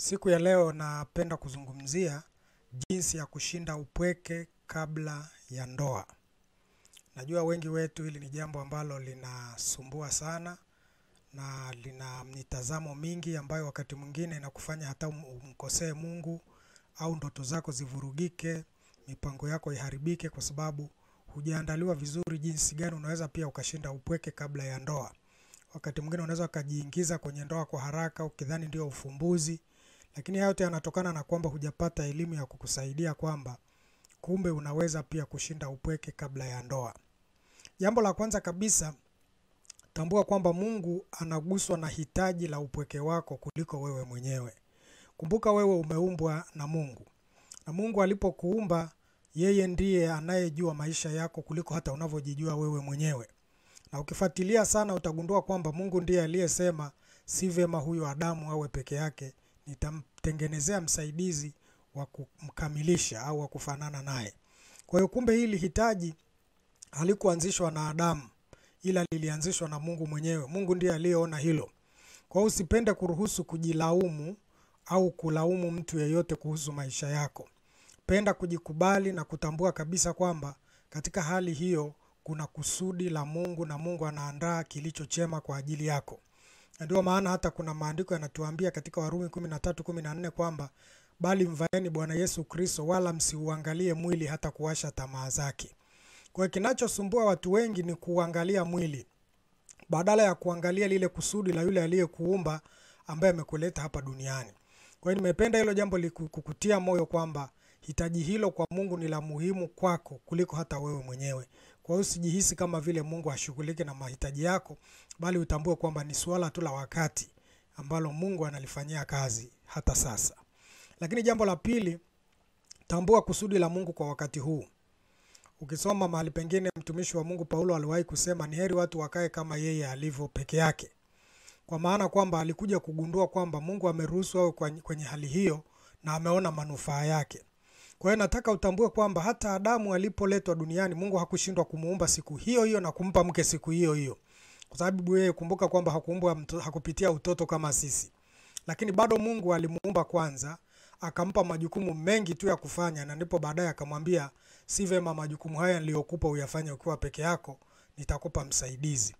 Siku ya leo napenda kuzungumzia jinsi ya kushinda upweke kabla ya ndoa. Najua wengi wetu hili ni jambo ambalo linasumbua sana na lina mitazamo mingi ambayo wakati mwingine inakufanya hata umkosee Mungu au ndoto zako zivurugike, mipango yako iharibike kwa sababu hujaandaliwa vizuri jinsi gani unaweza pia ukashinda upweke kabla ya ndoa. Wakati mwingine unaweza ukajiingiza kwenye ndoa kwa haraka ukidhani ndio ufumbuzi. Lakini hayo yote yanatokana na kwamba hujapata elimu ya kukusaidia kwamba kumbe unaweza pia kushinda upweke kabla ya ndoa. Jambo la kwanza kabisa, tambua kwamba Mungu anaguswa na hitaji la upweke wako kuliko wewe mwenyewe. Kumbuka wewe umeumbwa na Mungu. Na Mungu alipokuumba, yeye ndiye anayejua maisha yako kuliko hata unavyojijua wewe mwenyewe. Na ukifuatilia sana utagundua kwamba Mungu ndiye aliyesema si vema huyu Adamu awe peke yake, nitamtengenezea msaidizi wa kumkamilisha au wa kufanana naye. Kwa hiyo kumbe hili hitaji halikuanzishwa na Adamu, ila lilianzishwa na Mungu mwenyewe. Mungu ndiye aliyeona hilo. Kwa hiyo usipende kuruhusu kujilaumu au kulaumu mtu yeyote kuhusu maisha yako. Penda kujikubali na kutambua kabisa kwamba katika hali hiyo kuna kusudi la Mungu na Mungu anaandaa kilicho chema kwa ajili yako. Ndio maana hata kuna maandiko yanatuambia katika Warumi 13:14 kwamba bali mvaeni Bwana Yesu Kristo wala msiuangalie mwili hata kuwasha tamaa zake. Kwa hiyo kinachosumbua watu wengi ni kuangalia mwili badala ya kuangalia lile kusudi la yule aliyekuumba ambaye amekuleta hapa duniani. Kwa hiyo nimependa hilo jambo likukutia moyo kwamba hitaji hilo kwa Mungu ni la muhimu kwako kuliko hata wewe mwenyewe. Kwa hiyo usijihisi kama vile Mungu hashughuliki na mahitaji yako, bali utambue kwamba ni swala tu la wakati ambalo Mungu analifanyia kazi hata sasa. Lakini jambo la pili, tambua kusudi la Mungu kwa wakati huu. Ukisoma mahali pengine mtumishi wa Mungu Paulo aliwahi kusema ni heri watu wakae kama yeye alivyo peke yake. Kwa maana kwamba alikuja kugundua kwamba Mungu ameruhusu awe kwenye hali hiyo na ameona manufaa yake. Kwa hiyo nataka utambue kwamba hata Adamu alipoletwa duniani Mungu hakushindwa kumuumba siku hiyo hiyo na kumpa mke siku hiyo hiyo. Kwa sababu yeye kumbuka kwamba hakupitia utoto kama sisi. Lakini bado Mungu alimuumba kwanza, akampa majukumu mengi tu ya kufanya na ndipo baadaye akamwambia si vema majukumu haya niliyokupa uyafanye ukiwa peke yako, nitakupa msaidizi.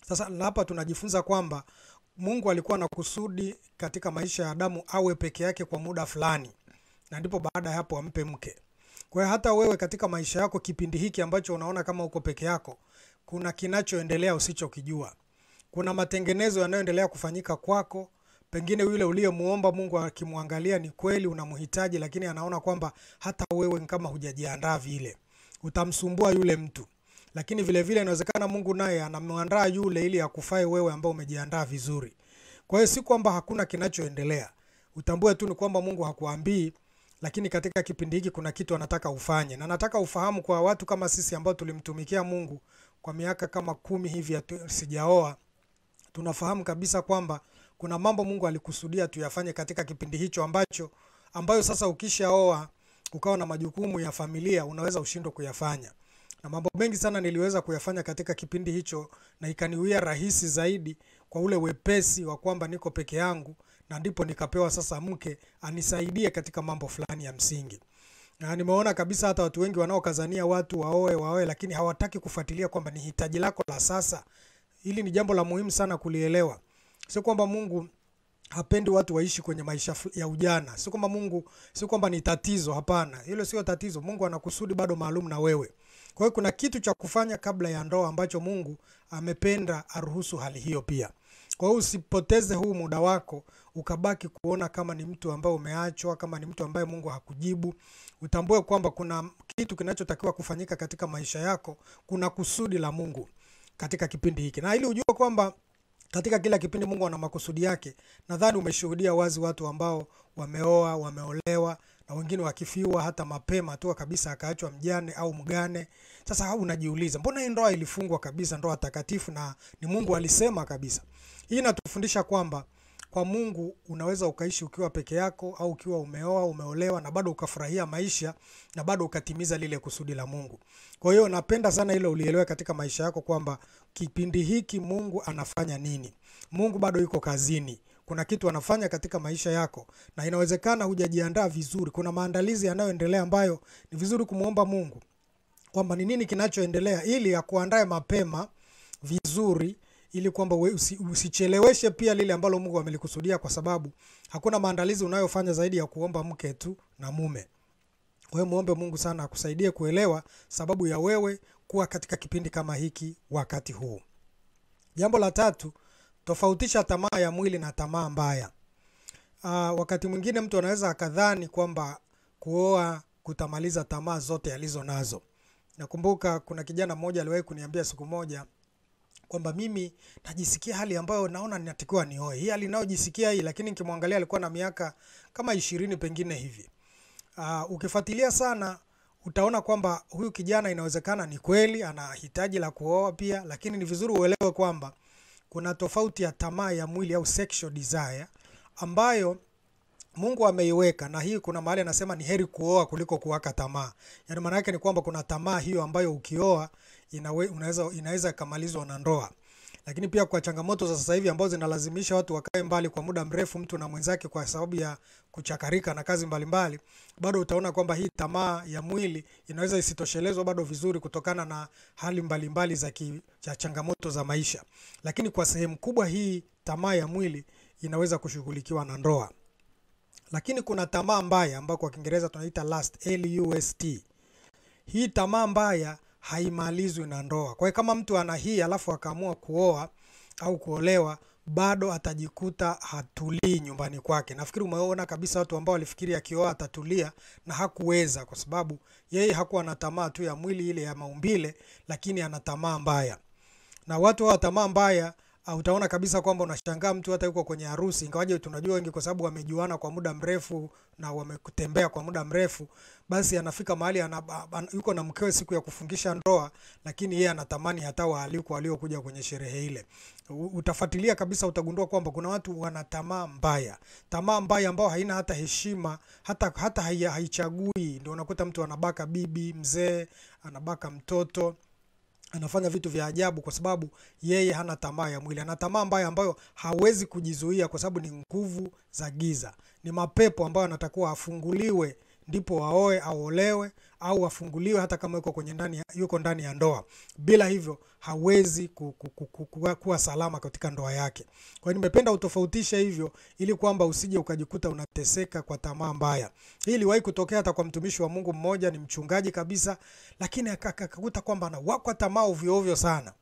Sasa hapa tunajifunza kwamba Mungu alikuwa na kusudi katika maisha ya Adamu awe peke yake kwa muda fulani. Na ndipo baada ya hapo ampe mke. Kwa hiyo hata wewe katika maisha yako kipindi hiki ambacho unaona kama uko peke yako, kuna kinachoendelea usichokijua. Kuna matengenezo yanayoendelea kufanyika kwako. Pengine yule uliyemuomba Mungu akimwangalia ni kweli unamhitaji, lakini anaona kwamba hata wewe kama hujajiandaa vile. Utamsumbua yule mtu. Lakini vile vile inawezekana Mungu naye anamwandaa yule ili akufae wewe ambao umejiandaa vizuri. Kwa hiyo si kwamba hakuna kinachoendelea. Utambue tu ni kwamba Mungu hakuambii, lakini katika kipindi hiki kuna kitu anataka ufanye. Na nataka ufahamu kwa watu kama sisi ambao tulimtumikia Mungu kwa miaka kama 10 hivi sijaoa, tunafahamu kabisa kwamba kuna mambo Mungu alikusudia tuyafanye katika kipindi hicho ambayo sasa ukishaoa ukawa na majukumu ya familia unaweza ushindwe kuyafanya. Na mambo mengi sana niliweza kuyafanya katika kipindi hicho na ikaniwia rahisi zaidi kwa ule wepesi wa kwamba niko peke yangu na ndipo nikapewa sasa mke anisaidie katika mambo fulani ya msingi. Na nimeona kabisa hata watu wengi wanaokazania watu waoe lakini hawataki kufuatilia kwamba ni hitaji lako la sasa. Hili ni jambo la muhimu sana kulielewa. Sio kwamba Mungu hapendi watu waishi kwenye maisha ya ujana. Sio kwamba ni tatizo, hapana. Hilo sio tatizo. Mungu ana kusudi bado maalum na wewe. Kwa hiyo kuna kitu cha kufanya kabla ya ndoa ambacho Mungu amependa aruhusu hali hiyo pia. Kwa hiyo usipoteze huu muda wako ukabaki kuona kama ni mtu ambaye umeachwa, kama ni mtu ambaye Mungu hakujibu. Utambue kwamba kuna kitu kinachotakiwa kufanyika katika maisha yako, kuna kusudi la Mungu katika kipindi hiki. Na ili ujue kwamba katika kila kipindi Mungu ana makusudi yake, nadhani umeshuhudia wazi watu ambao wameoa, wameolewa na wengine wakifiwa hata mapema tu kabisa akaachwa mjane au mgane. Sasa unajiuliza, mbona hii ndoa ilifungwa kabisa, ndoa takatifu na ni Mungu alisema kabisa. Hii inatufundisha kwamba kwa Mungu unaweza ukaishi ukiwa peke yako au ukiwa umeoa, umeolewa na bado ukafurahia maisha na bado ukatimiza lile kusudi la Mungu. Kwa hiyo napenda sana hilo ulielewe katika maisha yako kwamba kipindi hiki Mungu anafanya nini. Mungu bado yuko kazini. kuna kitu anafanya katika maisha yako, na inawezekana hujajiandaa vizuri. Kuna maandalizi yanayoendelea ambayo ni vizuri kumuomba Mungu kwamba ni nini kinachoendelea, ili akuandae mapema vizuri, ili kwamba usicheleweshe pia lile ambalo Mungu amelikusudia, kwa sababu hakuna maandalizi unayofanya zaidi ya kuomba mke tu na mume. Kwa hiyo muombe Mungu sana akusaidie kuelewa sababu ya wewe kuwa katika kipindi kama hiki wakati huu. Jambo la tatu, tofautisha tamaa ya mwili na tamaa mbaya. Wakati mwingine mtu anaweza akadhani kwamba kuoa kutamaliza tamaa zote alizo nazo. Nakumbuka kuna kijana mmoja aliwahi kuniambia siku moja kwamba mimi najisikia hali ambayo naona ninatakiwa nioe. Hii hali ninayojisikia hii, lakini nikimwangalia alikuwa na miaka kama 20 pengine hivi. Ukifuatilia sana utaona kwamba huyu kijana inawezekana ni kweli ana hitaji la kuoa pia, lakini ni vizuri uelewe kwamba kuna tofauti ya tamaa ya mwili au sexual desire ambayo Mungu ameiweka, na hii kuna mahali anasema ni heri kuoa kuliko kuwaka tamaa. Yaani maana yake ni kwamba kuna tamaa hiyo ambayo ukioa inaweza kumalizwa na ndoa. Lakini pia kwa changamoto za sasa hivi ambazo zinalazimisha watu wakae mbali kwa muda mrefu mtu na mwenzake kwa sababu ya kuchakarika na kazi mbalimbali, bado utaona kwamba hii tamaa ya mwili inaweza isitoshelezwe bado vizuri kutokana na hali mbalimbali za changamoto za maisha. Lakini kwa sehemu kubwa hii tamaa ya mwili inaweza kushughulikiwa na ndoa. Lakini kuna tamaa mbaya ambayo kwa Kiingereza tunaita lust, L-U-S-T. Hii tamaa mbaya haimalizwi na ndoa. Kwa hiyo kama mtu ana hii alafu akaamua kuoa au kuolewa, bado atajikuta hatulii nyumbani kwake. Nafikiri umeona kabisa watu ambao walifikiri akioa atatulia na hakuweza, kwa sababu yeye hakuwa na tamaa tu ya mwili ile ya maumbile, lakini ana tamaa mbaya. Na watu wa tamaa mbaya utaona kabisa kwamba unashangaa mtu hata yuko kwenye harusi, ingawaje tunajua wengi kwa sababu wamejuana kwa muda mrefu na wamekutembea kwa muda mrefu, basi anafika mahali yuko na mkewe siku ya kufungisha ndoa, lakini yeye anatamani hata waalikwa waliokuja kwenye sherehe ile. Utafuatilia kabisa utagundua kwamba kuna watu wana tamaa mbaya. Tamaa mbaya ambao haina hata heshima, hata haichagui. Ndio unakuta mtu anabaka bibi, mzee, anabaka mtoto, anafanya vitu vya ajabu kwa sababu yeye hana tamaa ya mwili. Ana tamaa mbaya ambayo hawezi kujizuia kwa sababu ni nguvu za giza. Ni mapepo ambayo anatakiwa afunguliwe ndipo waoe au olewe, au afunguliwe hata kama yuko ndani ya ndoa. Bila hivyo hawezi kuwa salama katika ndoa yake. Kwa hiyo nimependa utofautishe hivyo ili kwamba usije ukajikuta unateseka kwa tamaa mbaya. Hii iliwahi kutokea hata kwa mtumishi wa Mungu mmoja, ni mchungaji kabisa, lakini akakuta kwamba anawakwa tamaa ovyo ovyo sana.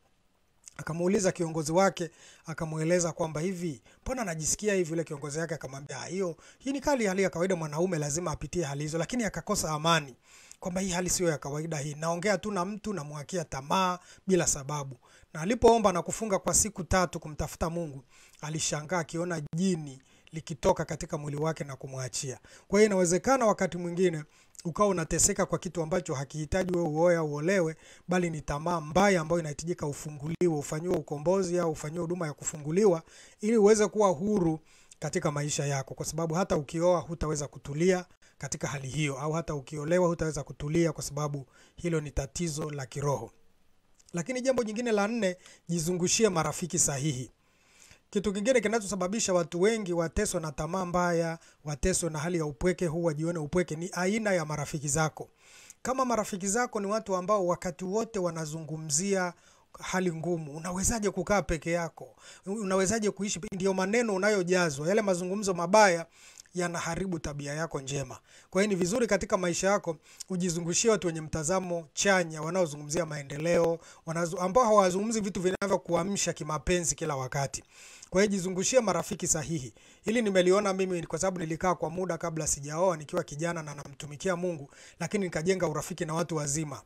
Akamuuliza kiongozi wake, akamueleza kwamba hivi, mbona anajisikia hivi? Yule kiongozi wake akamwambia, hii ni hali ya kawaida, mwanaume lazima apitie hali hizo. Lakini akakosa amani kwamba hii hali sio ya kawaida, hii naongea tu na mtu na mwakia tamaa bila sababu. Na alipoomba na kufunga kwa siku 3 kumtafuta Mungu, alishangaa akiona jini likitoka katika mwili wake na kumwachia. Kwa hiyo inawezekana wakati mwingine ukawa unateseka kwa kitu ambacho hakihitaji wewe uoe au uolewe, bali ni tamaa mbaya ambayo inahitajika ufunguliwe, ufanyiwe ukombozi au ufanyiwe huduma ya kufunguliwa ili uweze kuwa huru katika maisha yako, kwa sababu hata ukioa hutaweza kutulia katika hali hiyo, au hata ukiolewa hutaweza kutulia, kwa sababu hilo ni tatizo la kiroho. Lakini jambo jingine la 4, jizungushie marafiki sahihi. Kitu kingine kinachosababisha watu wengi wateswe na tamaa mbaya, wateswe na hali ya upweke, wajione upweke, ni aina ya marafiki zako. Kama marafiki zako ni watu ambao wakati wote wanazungumzia hali ngumu, unawezaje kukaa peke yako? Unawezaje kuishi? Ndio maneno unayojazwa. Yale mazungumzo mabaya yanaharibu tabia yako njema. Kwa hiyo ni vizuri katika maisha yako ujizungushie watu wenye mtazamo chanya, wanaozungumzia maendeleo, ambao hawazungumzi vitu vinavyokuamsha kimapenzi kila wakati. Kwa hiyo jizungushie marafiki sahihi. Hili nimeliona mimi kwa sababu nilikaa kwa muda kabla sijaoa nikiwa kijana na namtumikia Mungu, lakini nikajenga urafiki na watu wazima.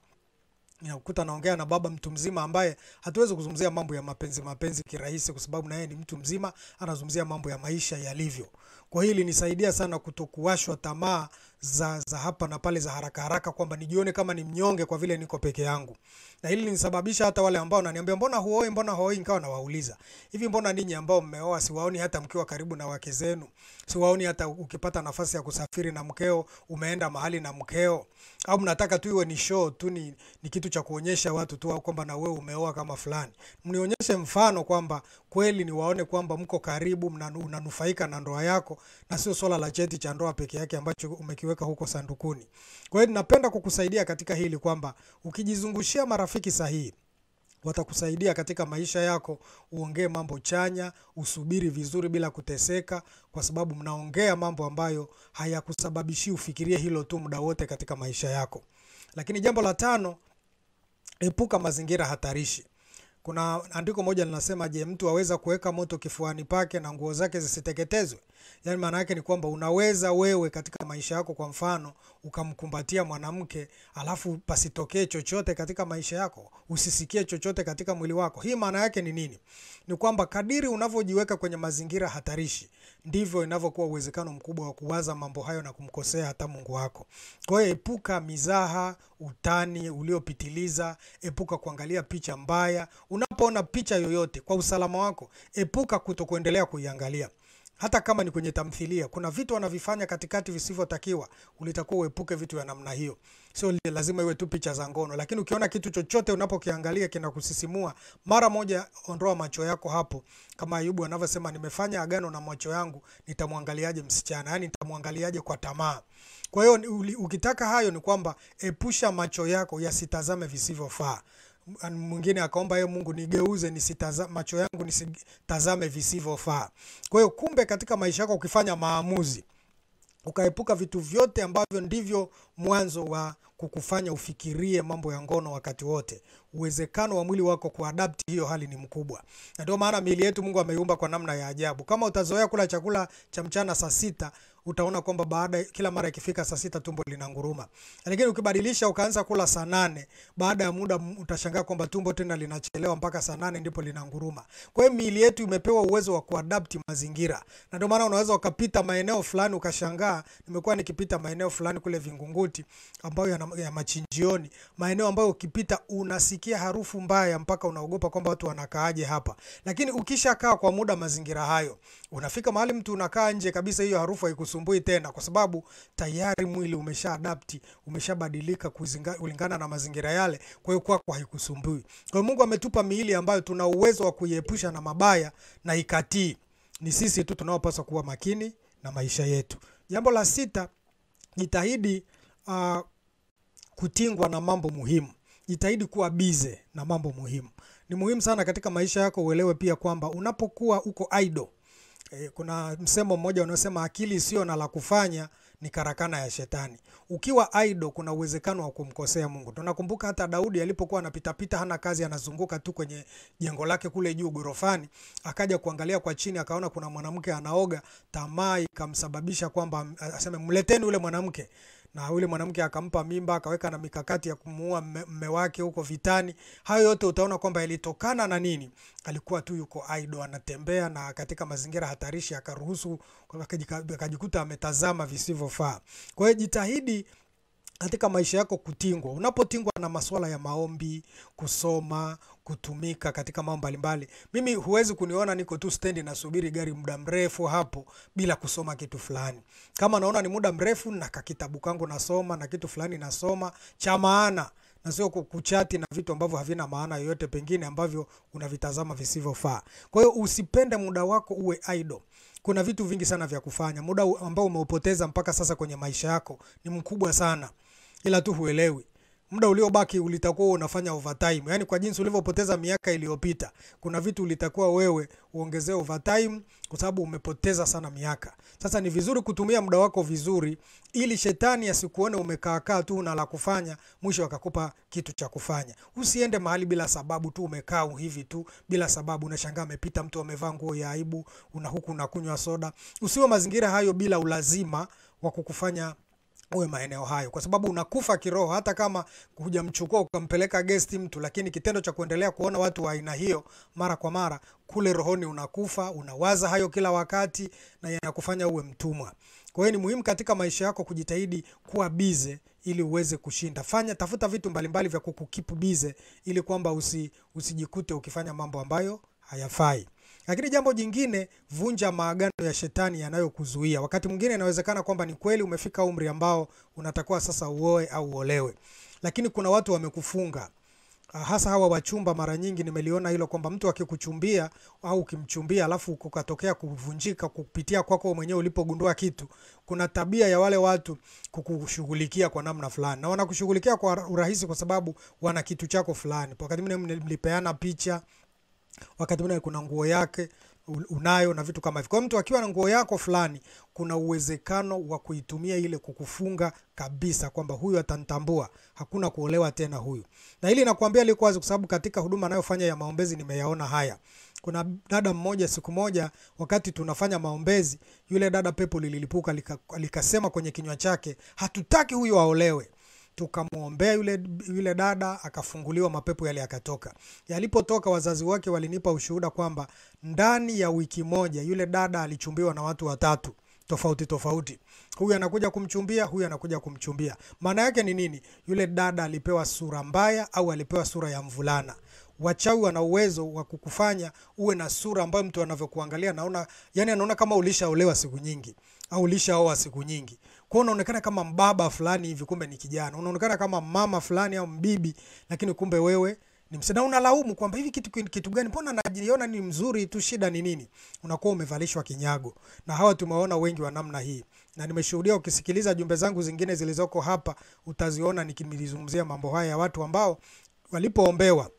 Ninakuta naongea na baba mtu mzima ambaye hatuwezi kuzungumzia mambo ya mapenzi kirahisi, kwa sababu na yeye ni mtu mzima, anazungumzia mambo ya maisha yalivyo. Kwa hili nisaidia sana kutokuwashwa tamaa za hapa na pale za haraka haraka, kwamba nijione kama ni mnyonge kwa vile niko peke yangu. Na hili nisababisha hata wale ambao wananiambia mbona huoi, nikawa nawauliza, hivi mbona ninyi ambao mmeoa siwaoni hata mkiwa karibu na wake zenu? Siwaoni hata ukipata nafasi ya kusafiri na mkeo, umeenda mahali na mkeo? Au mnataka tu iwe ni show tu, ni kitu cha kuonyesha watu tu, au kwamba na wewe umeoa kama fulani? Mnionyeshe mfano kwamba kweli ni waone kwamba mko karibu, unanufaika na ndoa yako, na sio swala la cheti cha ndoa peke yake ambacho umekiweka huko sandukuni. Kwa hiyo napenda kukusaidia katika hili kwamba ukijizungushia marafiki sahihi, watakusaidia katika maisha yako, uongee mambo chanya, usubiri vizuri bila kuteseka, kwa sababu mnaongea mambo ambayo hayakusababishi ufikirie hilo tu muda wote katika maisha yako. Lakini jambo la 5, epuka mazingira hatarishi. Kuna andiko moja linasema, je, mtu aweza kuweka moto kifuani pake na nguo zake zisiteketezwe? Yaani maana yake ni kwamba unaweza wewe katika maisha yako, kwa mfano, ukamkumbatia mwanamke alafu pasitokee chochote katika maisha yako, usisikie chochote katika mwili wako. Hii maana yake ni nini? Ni kwamba kadiri unavyojiweka kwenye mazingira hatarishi, ndivyo inavyokuwa uwezekano mkubwa wa kuwaza mambo hayo na kumkosea hata Mungu wako. Kwa hiyo epuka mizaha, utani uliopitiliza, epuka kuangalia picha mbaya. Unapoona picha yoyote, kwa usalama wako, epuka kutokuendelea kuiangalia. Hata kama ni kwenye tamthilia, kuna vitu wanavifanya katikati visivyotakiwa, ulitakuwa uepuke vitu vya namna hiyo. Sio lazima iwe tu picha za ngono, lakini ukiona kitu chochote unapokiangalia kinakusisimua, mara moja ondoa macho yako hapo. Kama Ayubu anavyosema, nimefanya agano na macho yangu, nitamwangaliaje msichana? Yaani nitamwangaliaje kwa tamaa? Kwa hiyo ukitaka hayo ni kwamba epusha macho yako yasitazame visivyofaa. Mwingine akaomba, yeye Mungu nigeuze macho yangu nisitazame visivyofaa. Kwa hiyo kumbe katika maisha yako ukifanya maamuzi, ukaepuka vitu vyote ambavyo ndivyo mwanzo wa kukufanya ufikirie mambo ya ngono wakati wote, uwezekano wa mwili wako kuadapt hiyo hali ni mkubwa. Na ndio maana miili yetu Mungu ameiumba kwa namna ya ajabu. Kama utazoea kula chakula cha mchana saa 6, utaona kwamba kila mara ikifika saa 6 tumbo linanguruma. Lakini ukibadilisha ukaanza kula saa 8, baada ya muda utashangaa kwamba tumbo tena linachelewa mpaka saa 8 ndipo linanguruma. Kwa hiyo miili yetu imepewa uwezo wa kuadapt mazingira. Na ndio maana unaweza ukapita maeneo fulani ukashangaa, nimekuwa nikipita maeneo fulani kule Vingunguti ambayo ya machinjioni, maeneo ambayo ukipita unasikia harufu mbaya mpaka unaogopa kwamba watu wanakaaje hapa. Lakini ukishakaa kwa muda mazingira hayo, unafika mahali mtu unakaa nje kabisa, hiyo harufu haikusumbui tena, kwa sababu tayari mwili umeshaadapti, umeshabadilika kulingana na mazingira yale. Kwa hiyo kwako haikusumbui. Kwa hiyo Mungu ametupa miili ambayo tuna uwezo wa kuiepusha na mabaya na ikatii. Ni sisi tu tunaopaswa kuwa makini na maisha yetu. Jambo la 6, jitahidi kutingwa na mambo muhimu. Jitahidi kuwa bize na mambo muhimu. Ni muhimu sana katika maisha yako uelewe pia kwamba unapokuwa uko idle, kuna msemo mmoja unaosema akili isiyo na la kufanya ni karakana ya shetani. Ukiwa idle kuna uwezekano wa kumkosea Mungu. Tunakumbuka hata Daudi alipokuwa anapita hana kazi, anazunguka tu kwenye jengo lake kule juu gorofani, akaja kuangalia kwa chini akaona kuna mwanamke anaoga, tamaa ikamsababisha kwamba aseme mleteni yule mwanamke. Na yule mwanamke akampa mimba, akaweka na mikakati ya kumuua mume wake huko vitani. Hayo yote utaona kwamba ilitokana na nini? Alikuwa tu yuko idle, anatembea na katika mazingira hatarishi, akaruhusu akajikuta ametazama visivyofaa. Kwa hiyo jitahidi katika maisha yako kutingwa. Unapotingwa na masuala ya maombi, kusoma, kutumika katika mambo mbalimbali. Mimi huwezi kuniona niko tu stendi nasubiri gari muda mrefu hapo bila kusoma kitu fulani. Kama naona ni muda mrefu na kitabu kangu nasoma na kitu fulani nasoma cha maana, na sio kuchati na vitu ambavyo havina maana yoyote pengine ambavyo unavitazama visivyofaa. Kwa hiyo usipende muda wako uwe idle. Kuna vitu vingi sana vya kufanya. Muda ambao umeupoteza mpaka sasa kwenye maisha yako ni mkubwa sana, ila tu huelewi. Muda uliobaki ulitakuwa unafanya overtime. Yaani kwa jinsi ulivyopoteza miaka iliyopita, kuna vitu ulitakuwa wewe uongezee overtime kwa sababu umepoteza sana miaka. Sasa ni vizuri kutumia muda wako vizuri ili shetani asikuone umekaa tu na la kufanya, mwisho akakupa kitu cha kufanya. Usiende mahali bila sababu tu umekaa hivi tu bila sababu, unashangaa amepita mtu amevaa nguo ya aibu, huku unakunywa soda. Usiwe mazingira hayo bila ulazima wa kukufanya uwe maeneo hayo, kwa sababu unakufa kiroho. Hata kama hujamchukua ukampeleka guest mtu, lakini kitendo cha kuendelea kuona watu wa aina hiyo mara kwa mara, kule rohoni unakufa, unawaza hayo kila wakati na yanakufanya uwe mtumwa. Kwa hiyo ni muhimu katika maisha yako kujitahidi kuwa bize ili uweze kushinda. Tafuta vitu mbalimbali vya kukukeep bize ili kwamba usijikute ukifanya mambo ambayo hayafai. Lakini jambo jingine, vunja maagano ya shetani yanayokuzuia. Wakati mwingine inawezekana kwamba ni kweli umefika umri ambao unatakiwa sasa uoe au uolewe, lakini kuna watu wamekufunga. Hasa hawa wachumba, mara nyingi nimeliona hilo kwamba mtu akikuchumbia au ukimchumbia alafu kukatokea kuvunjika kupitia kwako mwenyewe ulipogundua kitu, kuna tabia ya wale watu kukushughulikia kwa namna fulani, na wanakushughulikia kwa urahisi kwa sababu wana kitu chako fulani. Wakati mwingine mlipeana picha, wakati mwingine kuna nguo yake unayo na vitu kama hivyo. Kwa mtu akiwa na nguo yako fulani, kuna uwezekano wa kuitumia ile kukufunga kabisa kwamba huyu atanitambua, hakuna kuolewa tena huyu. Na hili nakwambia liko wazi kwa sababu katika huduma anayofanya ya maombezi nimeyaona haya. Kuna dada mmoja, siku moja wakati tunafanya maombezi, yule dada pepo lililipuka, likasema kwenye kinywa chake, hatutaki huyu aolewe. Tukamwombea yule dada, akafunguliwa, mapepo yale yakatoka. Yalipotoka, wazazi wake walinipa ushuhuda kwamba ndani ya wiki moja yule dada alichumbiwa na watu 3 tofauti tofauti. Huyu anakuja kumchumbia, huyu anakuja kumchumbia. Maana yake ni nini? Yule dada alipewa sura mbaya au alipewa sura ya mvulana. Wachawi wana uwezo wa kukufanya uwe na sura ambayo mtu anavyokuangalia anaona kama ulishaolewa siku nyingi au ulishaoa siku nyingi. Kwa hiyo unaonekana kama mbaba fulani hivi, kumbe ni kijana. Unaonekana kama mama fulani au mbibi, lakini kumbe wewe ni msana. Unalaumu kwamba hivi kitu gani, mbona najiona ni mzuri tu, shida ni nini? Unakuwa umevalishwa kinyago. Na hawa tumeona wengi wa namna hii. Na nimeshuhudia, ukisikiliza jumbe zangu zingine zilizoko hapa utaziona nikimalizungumzia mambo haya ya watu ambao walipoombewa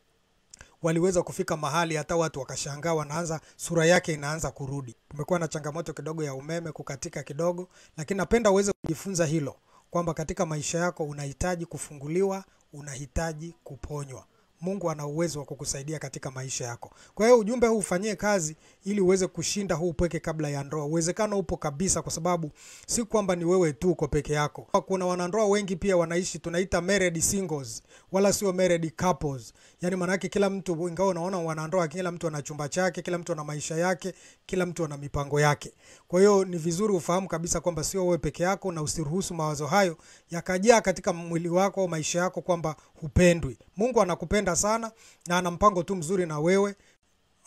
waliweza kufika mahali hata watu wakashangaa, wanaanza sura yake inaanza kurudi. Tumekuwa na changamoto kidogo ya umeme kukatika kidogo, lakini napenda uweze kujifunza hilo kwamba katika maisha yako unahitaji kufunguliwa, unahitaji kuponywa. Mungu ana uwezo wa kukusaidia katika maisha yako. Kwa hiyo ujumbe huu ufanyie kazi ili uweze kushinda huu upweke kabla ya ndoa. Uwezekano upo kabisa, kwa sababu si kwamba ni wewe tu uko peke yako. Kuna wanandoa wengi pia wanaishi, tunaita married singles, wala sio married couples. Yaani maana yake kila mtu, ingawa unaona wanandoa, kila mtu ana chumba chake, kila mtu ana maisha yake, kila mtu ana mipango yake. Kwa hiyo ni vizuri ufahamu kabisa kwamba sio wewe peke yako, na usiruhusu mawazo hayo yakajaa katika mwili wako au maisha yako kwamba hupendwi. Mungu anakupenda sana na ana mpango tu mzuri na wewe.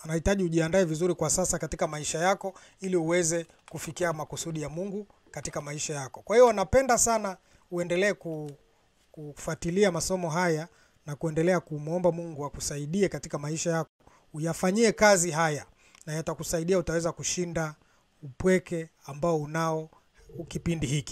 Anahitaji ujiandae vizuri kwa sasa katika maisha yako ili uweze kufikia makusudi ya Mungu katika maisha yako. Kwa hiyo napenda sana uendelee kufuatilia masomo haya na kuendelea kumuomba Mungu akusaidie katika maisha yako. Uyafanyie kazi haya na yatakusaidia, utaweza kushinda upweke ambao unao kipindi hiki.